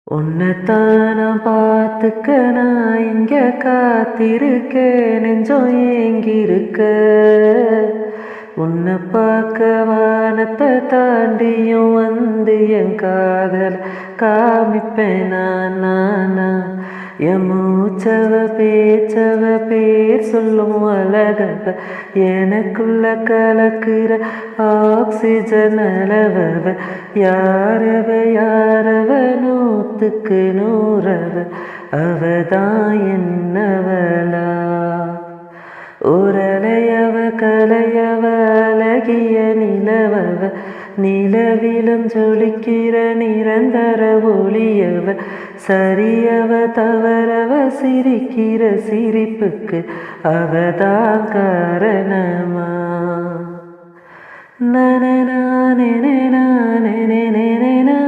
உன்னைத்தான் நான் பார்த்துக்க நான் இங்க காத்திருக்கேன் நெஞ்சம் ஏங்கிருக்க உன்னை பார்க்க வானத்தை தாண்டியும் வந்து என் காதல் காமிப்பேன் நான் என் மூச்சவ பேச்சவ பேர் சொல்லும் அழகவ எனக்குள்ள கலக்குற ஆக்சிஜன் அளவவ யாரவ நூத்துக்கு நூறவ அவதான் என்னவளா ஓரலையவ கலையவ அழகிய நிலவவ நிலவிலும் ஜொலிக்கிற நிரந்தர ஒளியவ சரியவ தவறவ சிரிக்கிற சிரிப்புக்கு அவதான் காரணமா நனனா நெனனா நெனனா